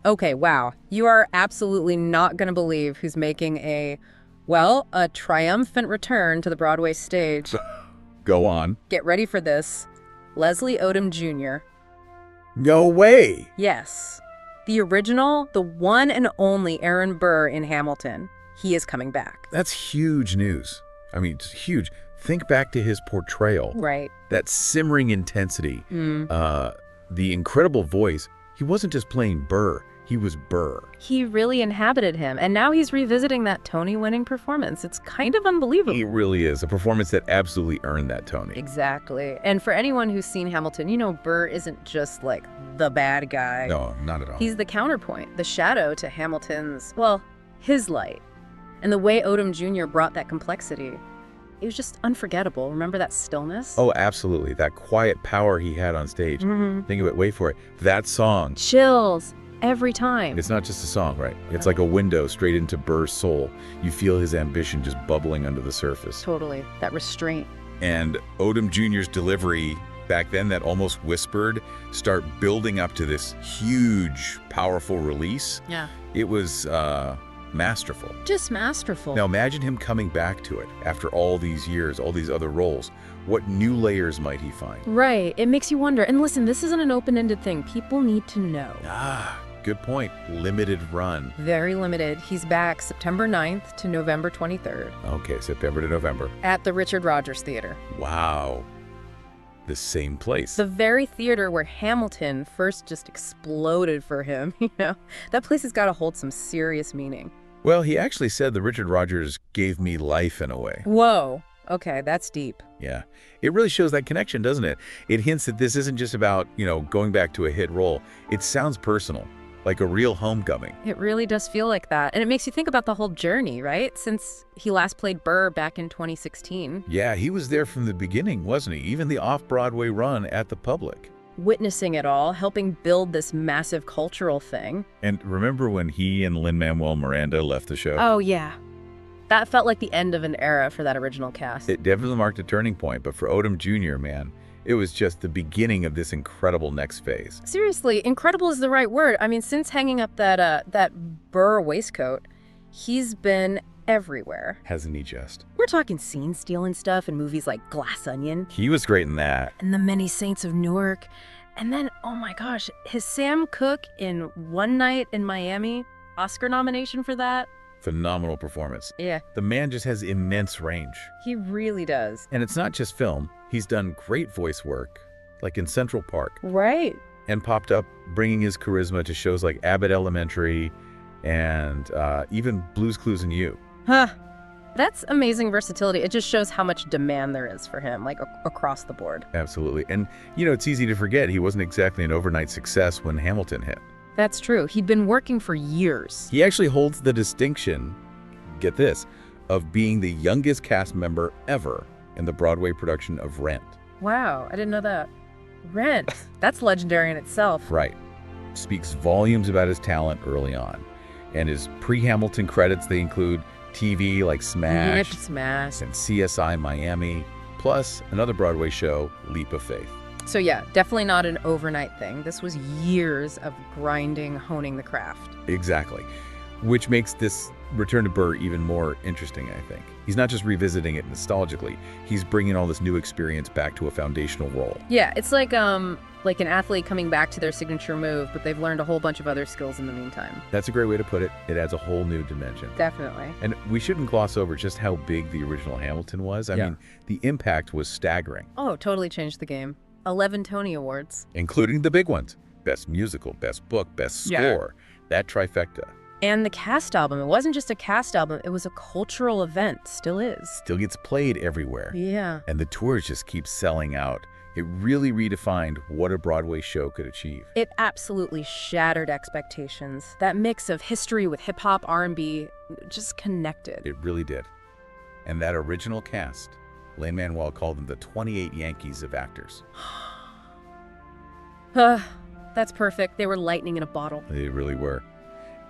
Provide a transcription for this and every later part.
Okay, wow. You are absolutely not going to believe who's making a triumphant return to the Broadway stage. Go on. Get ready for this. Leslie Odom Jr. No way! Yes. The original, the one and only Aaron Burr in Hamilton. He is coming back. That's huge news. I mean, it's huge. Think back to his portrayal. Right. That simmering intensity. The incredible voice. He wasn't just playing Burr. He was Burr. He really inhabited him, and now he's revisiting that Tony-winning performance. It's kind of unbelievable. It really is. A performance that absolutely earned that Tony. Exactly. And for anyone who's seen Hamilton, you know Burr isn't just like the bad guy. No, not at all. He's the counterpoint, the shadow to Hamilton's, well, his light. And the way Odom Jr. brought that complexity, it was just unforgettable. Remember that stillness? Oh, absolutely. That quiet power he had on stage. Think of it, wait for it. That song. Chills. Every time. It's not just a song, right? It's like a window straight into Burr's soul. You feel his ambition just bubbling under the surface. Totally. That restraint. And Odom Jr.'s delivery back then, that almost whispered, start building up to this huge, powerful release. Yeah. It was masterful. Just masterful. Now imagine him coming back to it after all these years, all these other roles. What new layers might he find? Right. It makes you wonder. And listen, this isn't an open-ended thing. People need to know. Good point. Limited run. Very limited. He's back September 9th to November 23rd. Okay, September to November. At the Richard Rodgers Theatre. Wow. The same place. The very theater where Hamilton first just exploded for him, you know? That place has got to hold some serious meaning. Well, he actually said the Richard Rodgers gave me life in a way. Whoa. Okay, that's deep. Yeah. It really shows that connection, doesn't it? It hints that this isn't just about, going back to a hit role. It sounds personal. Like a real homecoming. It really does feel like that. And it makes you think about the whole journey, right? Since he last played Burr back in 2016. Yeah, he was there from the beginning, wasn't he? Even the off-Broadway run at the Public. Witnessing it all, helping build this massive cultural thing. And remember when he and Lin-Manuel Miranda left the show? Oh, yeah. That felt like the end of an era for that original cast. It definitely marked a turning point, but for Odom Jr., man, it was just the beginning of this incredible next phase. Seriously, incredible is the right word. I mean, since hanging up that Burr waistcoat, he's been everywhere. Hasn't he just? We're talking scene-stealing stuff in movies like Glass Onion. He was great in that. And The Many Saints of Newark. And then, oh my gosh, his Sam Cooke in One Night in Miami, Oscar nomination for that. Phenomenal performance. Yeah. The man just has immense range. He really does. And it's not just film. He's done great voice work, like in Central Park. Right. And popped up, bringing his charisma to shows like Abbott Elementary and even Blue's Clues and You. Huh. That's amazing versatility. It just shows how much demand there is for him, like across the board. Absolutely. And, it's easy to forget he wasn't exactly an overnight success when Hamilton hit. That's true. He'd been working for years. He actually holds the distinction, get this, of being the youngest cast member ever in the Broadway production of Rent. Wow, I didn't know that. Rent. That's legendary in itself. Right. Speaks volumes about his talent early on. And his pre-Hamilton credits, they include TV like Smash and CSI Miami, plus another Broadway show, Leap of Faith. So yeah, definitely not an overnight thing. This was years of grinding, honing the craft. Exactly. Which makes this return to Burr even more interesting, I think. He's not just revisiting it nostalgically. He's bringing all this new experience back to a foundational role. Yeah, it's like an athlete coming back to their signature move, but they've learned a whole bunch of other skills in the meantime. That's a great way to put it. It adds a whole new dimension. Definitely. And we shouldn't gloss over just how big the original Hamilton was. I mean, the impact was staggering. Oh, totally changed the game. 11 Tony Awards. Including the big ones. Best musical, best book, best score. That trifecta. And the cast album. It wasn't just a cast album. It was a cultural event. Still is. Still gets played everywhere. Yeah. And the tours just keep selling out. It really redefined what a Broadway show could achieve. It absolutely shattered expectations. That mix of history with hip-hop, R&B, just connected. It really did. And that original cast, Lin-Manuel called them the 28 Yankees of actors. That's perfect. They were lightning in a bottle. They really were.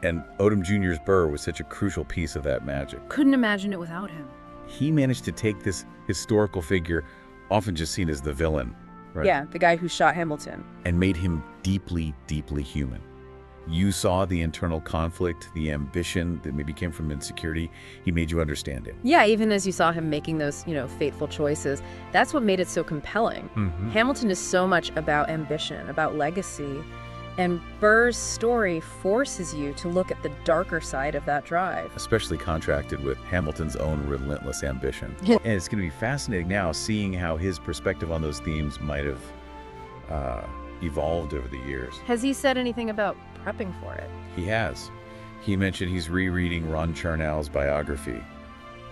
And Odom Jr.'s Burr was such a crucial piece of that magic. Couldn't imagine it without him. He managed to take this historical figure, often just seen as the villain, right? Yeah, the guy who shot Hamilton. And made him deeply, deeply human. You saw the internal conflict, the ambition that maybe came from insecurity. He made you understand it. Yeah, even as you saw him making those, fateful choices, that's what made it so compelling. Hamilton is so much about ambition, about legacy, and Burr's story forces you to look at the darker side of that drive. Especially contrasted with Hamilton's own relentless ambition. And it's going to be fascinating now seeing how his perspective on those themes might have evolved over the years. Has he said anything about prepping for it? He has. He mentioned he's rereading Ron Chernow's biography,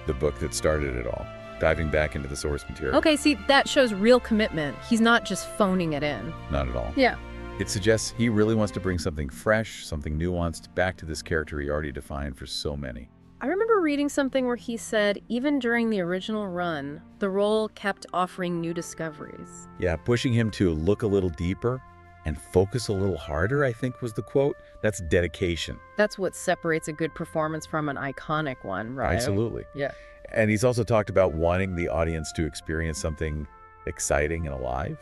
the book that started it all, diving back into the source material. Okay, see, that shows real commitment. He's not just phoning it in. Not at all. Yeah. It suggests he really wants to bring something fresh, something nuanced back to this character he already defined for so many. I remember reading something where he said, even during the original run, the role kept offering new discoveries. Yeah, pushing him to look a little deeper and focus a little harder, I think was the quote. That's dedication. That's what separates a good performance from an iconic one, right? Absolutely. Yeah. And he's also talked about wanting the audience to experience something exciting and alive.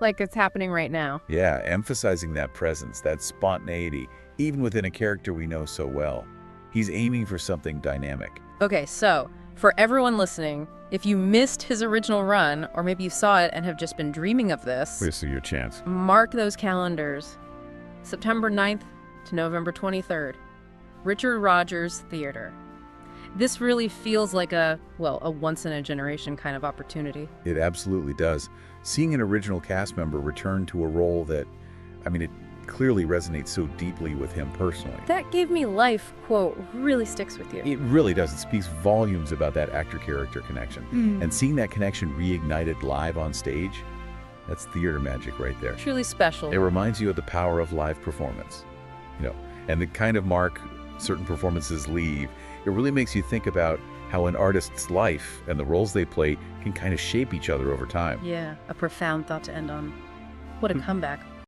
Like it's happening right now. Yeah, emphasizing that presence, that spontaneity, even within a character we know so well. He's aiming for something dynamic. Okay, so for everyone listening, if you missed his original run, or maybe you saw it and have just been dreaming of this, This is your chance. mark those calendars. September 9th to November 23rd. Richard Rodgers Theatre. This really feels like a once-in-a-generation kind of opportunity. It absolutely does. Seeing an original cast member return to a role that, it clearly resonates so deeply with him personally. That gave me life quote really sticks with you. It really does. It speaks volumes about that actor-character connection. And seeing that connection reignited live on stage, that's theater magic right there. Truly special. It reminds you of the power of live performance, and the kind of mark certain performances leave. It really makes you think about how an artist's life and the roles they play can kind of shape each other over time. Yeah, a profound thought to end on. What a comeback.